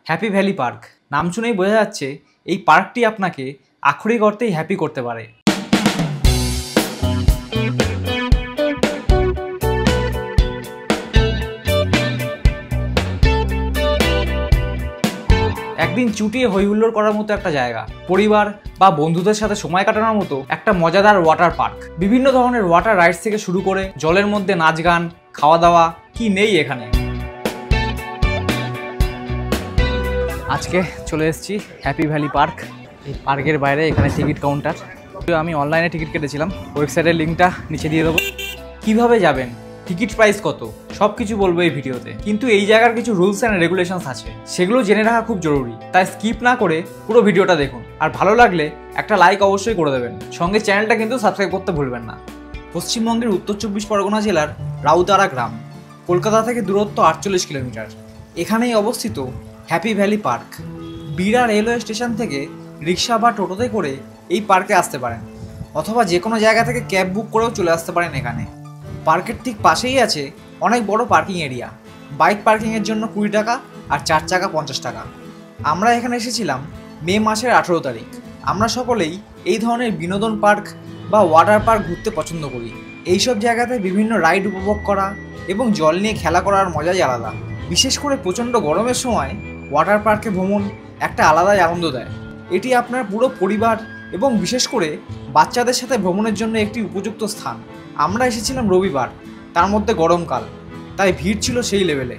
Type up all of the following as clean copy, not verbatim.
Happy Valley park নাম শুনেই বোঝা যাচ্ছে এই পার্কটি আপনাকে আক্ষরিক অর্থেই হ্যাপি করতে পারে। একদিন চুটিয়ে হইহুল্লোড় করার মতো একটা জায়গা, পরিবার বা বন্ধুদের সাথে সময় কাটানোর মতো একটা মজাদার ওয়াটার পার্ক। বিভিন্ন ধরনের ওয়াটার রাইডস থেকে শুরু করে জলের মধ্যে নাচ গান, খাওয়া দাওয়া, কি নেই এখানে। আজকে চলে এসেছি হ্যাপি ভ্যালি পার্ক। এই পার্কের বাইরে এখানে টিকিট কাউন্টার। আমি অনলাইনে টিকিট কেটেছিলাম, ওয়েবসাইটের লিঙ্কটা নিচে দিয়ে দেবো। কিভাবে যাবেন, টিকিট প্রাইস কত, সব কিছু বলবো এই ভিডিওতে। কিন্তু এই জায়গার কিছু রুলস অ্যান্ড রেগুলেশনস আছে, সেগুলো জেনে রাখা খুব জরুরি। তাই স্কিপ না করে পুরো ভিডিওটা দেখুন, আর ভালো লাগলে একটা লাইক অবশ্যই করে দেবেন। সঙ্গে চ্যানেলটা কিন্তু সাবস্ক্রাইব করতে ভুলবেন না। পশ্চিমবঙ্গের উত্তর 24 পরগনা জেলার রাউতারা গ্রাম, কলকাতা থেকে দূরত্ব 48 কিলোমিটার। এখানেই অবস্থিত Happy Valley Park. Bira railway station থেকে রিক্সা বা টোটোতে করে এই পার্কে আসতে পারেন, অথবা যে কোনো জায়গা থেকে ক্যাব বুক করেও চলে আসতে পারেন এখানে। পার্কের ঠিক পাশেই আছে অনেক বড় পার্কিং এরিয়া। বাইক পার্কিংয়ের জন্য 20 টাকা আর 4 চাকা 50 টাকা। আমরা এখানে এসেছিলাম মে মাসের 18 তারিখ। আমরা সকলেই এই ধরনের বিনোদন পার্ক বা ওয়াটার পার্ক ঘুরতে পছন্দ করি। এইসব জায়গাতে বিভিন্ন রাইড উপভোগ করা এবং জল নিয়ে খেলা করার মজাই আলাদা। বিশেষ করে প্রচণ্ড গরমের সময় ওয়াটার পার্কে ভ্রমণ একটা আলাদাই আনন্দ দেয়। এটি আপনার পুরো পরিবার এবং বিশেষ করে বাচ্চাদের সাথে ভ্রমণের জন্য একটি উপযুক্ত স্থান। আমরা এসেছিলাম রবিবার, তার মধ্যে গরমকাল, তাই ভিড় ছিল সেই লেভেলে।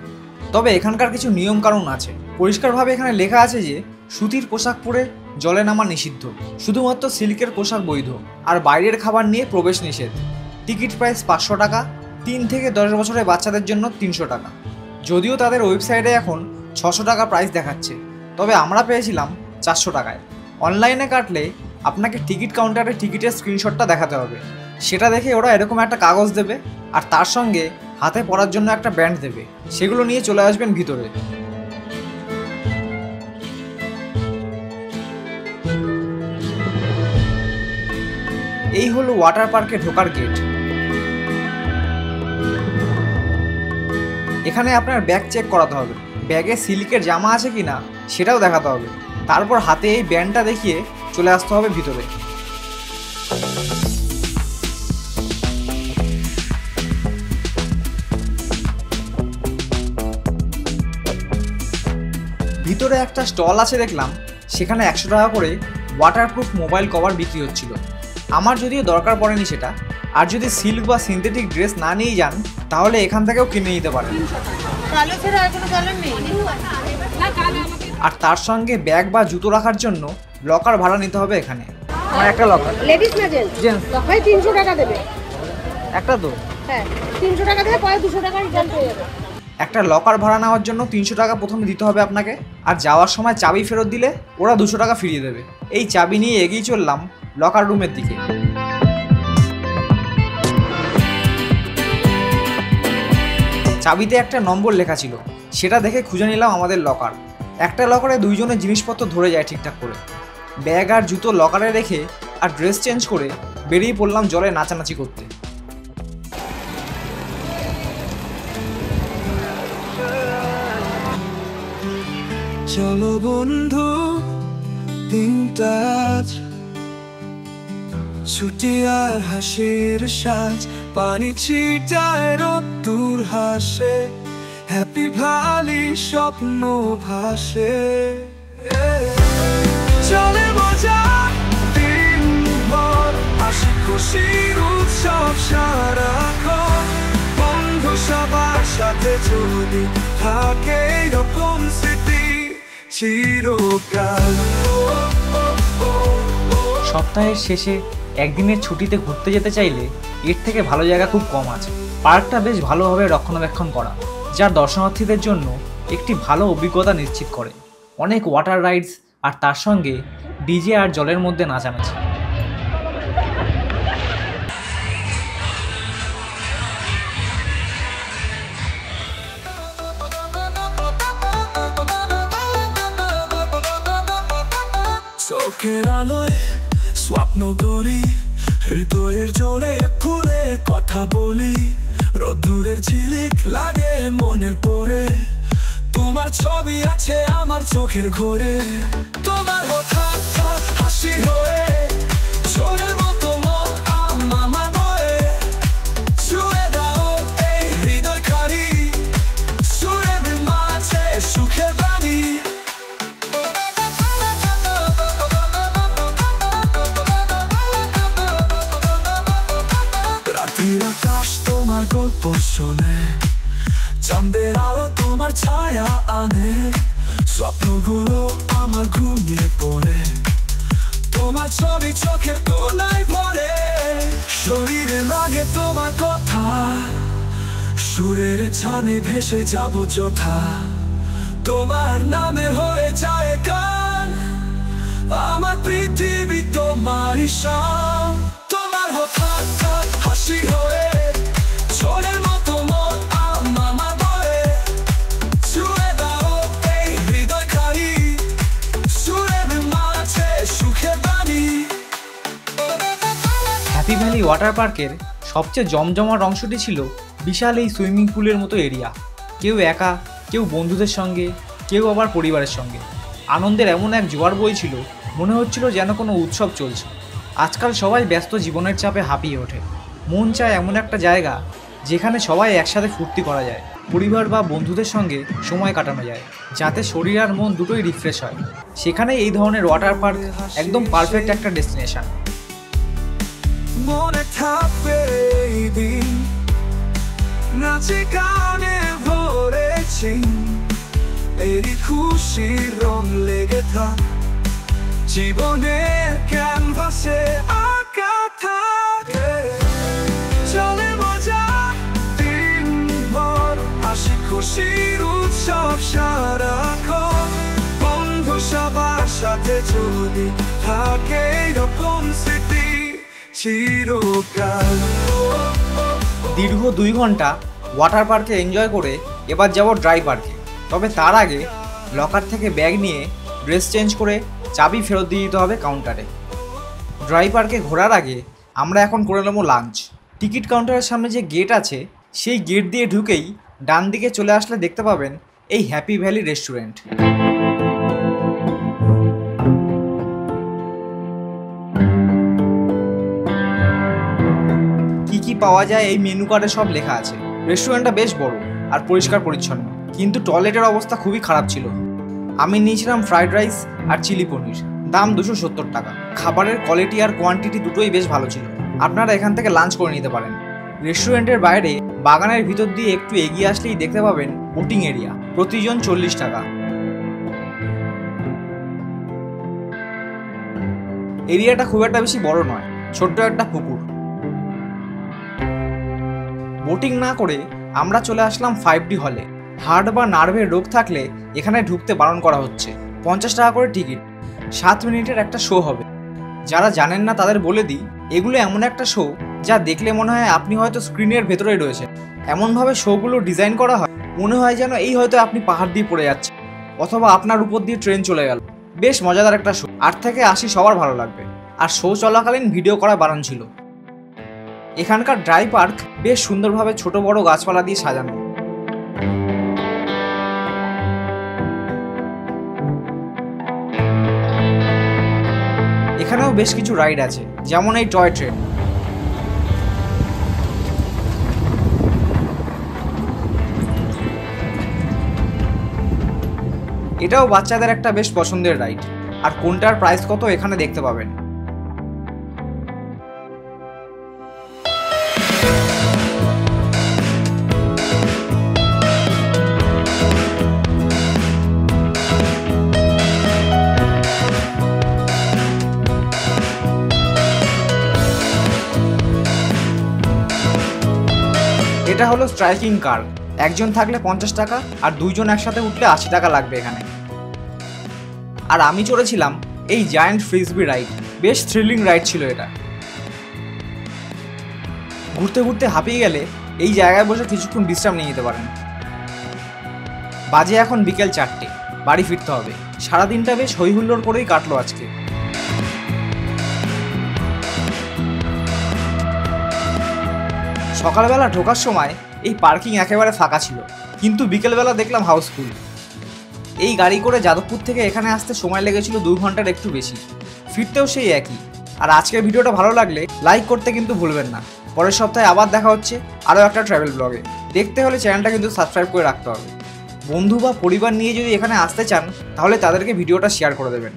তবে এখানকার কিছু নিয়মকানুন আছে। পরিষ্কারভাবে এখানে লেখা আছে যে সুতির পোশাক পরে জলে নামা নিষিদ্ধ, শুধুমাত্র সিল্কের পোশাক বৈধ, আর বাইরের খাবার নিয়ে প্রবেশ নিষেধ। টিকিট প্রাইস 500 টাকা, 3 থেকে 10 বছরের বাচ্চাদের জন্য 300 টাকা। যদিও তাদের ওয়েবসাইটে এখন 600 টাকা প্রাইস দেখাচ্ছে, তবে আমরা পেয়েছিলাম 400 টাকায়। অনলাইনে কাটলে আপনাকে টিকিট কাউন্টারে টিকিটের স্ক্রিনশটটা দেখাতে হবে। সেটা দেখে ওরা এরকম একটা কাগজ দেবে, আর তার সঙ্গে হাতে পরার জন্য একটা ব্যান্ড দেবে। সেগুলো নিয়ে চলে আসবেন ভিতরে। এই হলো ওয়াটার পার্কে ঢোকার গেট। এখানে আপনার ব্যাগ চেক করাতে হবে, ব্যাগে সিল্কের জামা আছে কিনা সেটাও দেখাতে হবে। তারপর হাতে এই ব্যান্ডটা দেখিয়ে চলে আসতে হবে ভিতরে। ভিতরে একটা স্টল আছে দেখলাম, সেখানে 100 টাকা করে ওয়াটারপ্রুফ মোবাইল কভার বিক্রি হচ্ছিল। আমার যদিও দরকার পড়েনি সেটা, আর যদি সিল্ক বা সিনথেটিক ড্রেস না নিয়ে যান তাহলে এখান থেকেও কিনে নিতে পারেন। আর তার সঙ্গে ব্যাগ বা জুতো রাখার জন্য লকার ভাড়া নিতে হবে এখানে। আমার একটা লকার, লেডিস না জেন্টস, লকারে 300 টাকা দেবে একটা। তো হ্যাঁ 300 টাকা দেবে, পরে 200 টাকা রিটার্ন পেয়ে যাবে। একটা লকার ভাড়া নেওয়ার জন্য 300 টাকা প্রথমে দিতে হবে আপনাকে, আর যাওয়ার সময় চাবি ফেরত দিলে ওরা 200 টাকা ফিরিয়ে দেবে। এই চাবি নিয়ে এগিয়ে চললাম লকার রুমের দিকে। চাবিতে একটা নম্বর লেখা ছিল, সেটা দেখে খুঁজে নিলাম আমাদের লকার। একটা লকারে 2 জনের জিনিসপত্র ধরে যায় ঠিকঠাক করে। ব্যাগ আর জুতো লকারে রেখে আর ড্রেস চেঞ্জ করে বেরিয়ে পড়লাম জলে নাচানাচি করতে। চলো বন্ধু দিনটা ছুটি আর হাসির সাজ, পানি ছিটায় রোদ্দুর হাসে, হ্যাপি ভ্যালি স্বপ্ন ভাসে। চলে মজা দিন ভর, হাসি খুশির উৎসব সারাক্ষণ, বন্ধু সবার সাথে যদি থাকে এরকম স্মৃতি চিরকাল। সপ্তাহের শেষে একদিনের ছুটিতে ঘুরতে যেতে চাইলে এর থেকে ভালো জায়গা খুব কম আছে। পার্কটা বেশ ভালোভাবে রক্ষণাবেক্ষণ করা, যা দর্শনার্থীদের জন্য একটি ভালো অভিজ্ঞতা নিশ্চিত করে। অনেক ওয়াটার রাইডস, আর তার সঙ্গে ডিজে আর জলের মধ্যে নাচানাচি। চোখের আলোয় স্বপ্ন গড়ি, হৃদয়ের জোরে ফুলে কথা বলি, রোদ্দুরের ঝিলিক লাগে মনের পরে, তোমার ছবি আছে আমার চোখের ঘরে, তোমার হঠাৎ হাসি হয়ে ছোঁয়ার মতো মন আমার বয়ে, ছুঁয়ে দাও এই হৃদয় খালি, সুরের মাঝে সুখের বাণী। রাতের আকাশ তোমার গল্প শোনে, চাঁদের আলো তোমার ছায়া আনে, স্বপ্নগুলো আমার ঘুমিয়ে পড়ে, তোমার ছবি চোখের কোনায় ভরে, শরীরে লাগে তোমার কথা, সুরের ছানে ভেসে যাব যথা, তোমার নামে হয়ে যায় গান, আমার পৃথিবী তোমারই শান। তোমার হঠাৎ হাসি হয়ে ছোঁয়ার মতো মন আমার বয়ে, ছুঁয়ে দাও এই হৃদয় খালি, সুরের মাঝে সুখের বাণী। হ্যাপি ভ্যালি ওয়াটার পার্কের সবচেয়ে জমজমাট অংশটি ছিল বিশাল এই সুইমিং পুলের মতো এরিয়া। কেউ একা, কেউ বন্ধুদের সঙ্গে, কেউ আবার পরিবারের সঙ্গে। আনন্দের এমন এক জোয়ার বইছিল, মনে হচ্ছিল যেন কোনো উৎসব চলছে। আজকাল সবাই ব্যস্ত জীবনের চাপে হাঁপিয়ে ওঠে, মন চায় এমন একটা জায়গা যেখানে সবাই একসাথে ফুর্তি করা যায়, পরিবার বা বন্ধুদের সঙ্গে সময় কাটানো যায়, যাতে শরীর আর মন দুটোই রিফ্রেশ হয়। সেখানে এই ধরনের ওয়াটার পার্ক একদম পারফেক্ট একটা ডেস্টিনেশন। মনে থাকবে এই দিন, নাচে গানে ভরেছি, এই খুশির রং লেগে থাক, জীবনের ক্যানভাসে আঁকা থাকে, চলে মজা দিন ভর, হাসি খুশির উৎসব সারাক্ষণ, বন্ধু সবার সাথে যদি থাকে এরকম স্মৃতি চিরকাল। দীর্ঘ 2 ঘন্টা ওয়াটার পার্কে এনজয় করে এবার যাব ড্রাই পার্কে। তবে তার আগে লকার থেকে ব্যাগ নিয়ে ড্রেস চেঞ্জ করে চাবি ফেরত দিয়ে দিতে হবে কাউন্টারে। ড্রাই পার্কে ঘোরার আগে আমরা এখন করে নেবো লাঞ্চ। টিকিট কাউন্টারের সামনে যে গেট আছে সেই গেট দিয়ে ঢুকেই ডান দিকে চলে আসলে দেখতে পাবেন এই হ্যাপি ভ্যালি রেস্টুরেন্ট। কি পাওয়া যায় এই মেনু কার্ডে সব লেখা আছে। রেস্টুরেন্টটা বেশ বড় আর পরিষ্কার পরিচ্ছন্ন, কিন্তু টয়লেটের অবস্থা খুবই খারাপ ছিল। আমি নিয়েছিলাম ফ্রাইড রাইস আর চিলি পনির, দাম 270 টাকা। খাবারের কোয়ালিটি আর কোয়ান্টিটি দুটোই বেশ ভালো ছিল। আপনারা এখান থেকে লাঞ্চ করে নিতে পারেন। রেস্টুরেন্টের বাইরে বাগানের ভিতর দিয়ে একটু এগিয়ে আসলেই দেখতে পাবেন বোটিং এরিয়া, প্রতিজন 40 টাকা। এরিয়াটা খুব একটা বেশি বড় নয়, ছোট্ট একটা পুকুর। বোটিং না করে আমরা চলে আসলাম 5D হলে। হার্ট বা নার্ভের রোগ থাকলে এখানে ঢুকতে বারণ করা হচ্ছে। 50 টাকা করে টিকিট, 7 মিনিটের একটা শো হবে। যারা জানেন না তাদের বলে দিই, এগুলো এমন একটা শো যা দেখলে মনে হয় আপনি হয়তো স্ক্রিনের ভেতরেই রয়েছে। এমনভাবে শোগুলো ডিজাইন করা হয় মনে হয় যেন এই হয়তো আপনি পাহাড় দিয়ে পড়ে যাচ্ছেন, অথবা আপনার উপর দিয়ে ট্রেন চলে গেল। বেশ মজাদার একটা শো, 8 থেকে 80 সবার ভালো লাগবে। আর শো চলাকালীন ভিডিও করা বারণ ছিল। এখানকার ড্রাই পার্ক বেশ সুন্দরভাবে ছোট বড় গাছপালা দিয়ে সাজানো। এখানেও বেশ কিছু রাইড আছে, যেমন এই টয় ট্রেন। এটাও বাচ্চাদের একটা বেশ পছন্দের রাইড। আর কোনটার প্রাইস কত এখানে দেখতে পাবেন। এটা হলো স্ট্রাইকিং কার। একজন থাকলে 50 টাকা আর 2 জন একসাথে উঠলে 80 টাকা লাগবে এখানে। আর আমি চড়েছিলাম এই জায়ান্ট ফ্রিসবি রাইড। বেশ থ্রিলিং রাইড ছিল এটা। ঘুরতে ঘুরতে হাঁপিয়ে গেলে এই জায়গায় বসে কিছুক্ষণ বিশ্রাম নিয়ে নিতে পারেন। বাজে এখন বিকেল 4টে, বাড়ি ফিরতে হবে। সারাদিনটা বেশ হইহুল্লোড় করেই কাটলো আজকে। সকালবেলা ঢোকার সময় এই পার্কিং একেবারে ফাঁকা ছিল, কিন্তু বিকেলবেলা দেখলাম হাউসফুল। এই গাড়ি করে যাদবপুর থেকে এখানে আসতে সময় লেগেছিল 2 ঘন্টার একটু বেশি, ফিরতেও সেই একই। আর আজকের ভিডিওটা ভালো লাগলে লাইক করতে কিন্তু ভুলবেন না। পরের সপ্তাহে আবার দেখা হচ্ছে আরও একটা ট্রাভেল ব্লগে। দেখতে হলে চ্যানেলটা কিন্তু সাবস্ক্রাইব করে রাখতে হবে। বন্ধু বা পরিবার নিয়ে যদি এখানে আসতে চান তাহলে তাদেরকে ভিডিওটা শেয়ার করে দেবেন।